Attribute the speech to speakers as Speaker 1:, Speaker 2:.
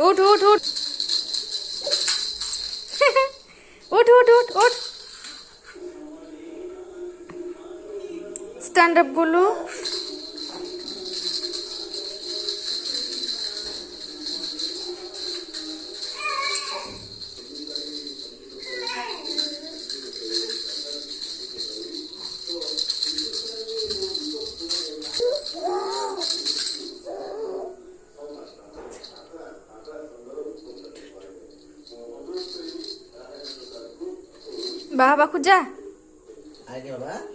Speaker 1: उठ उठ उठ उठ उठ उठ उठ स्टैंड अप बोलो। बाबा खुद जा
Speaker 2: आगे बाबा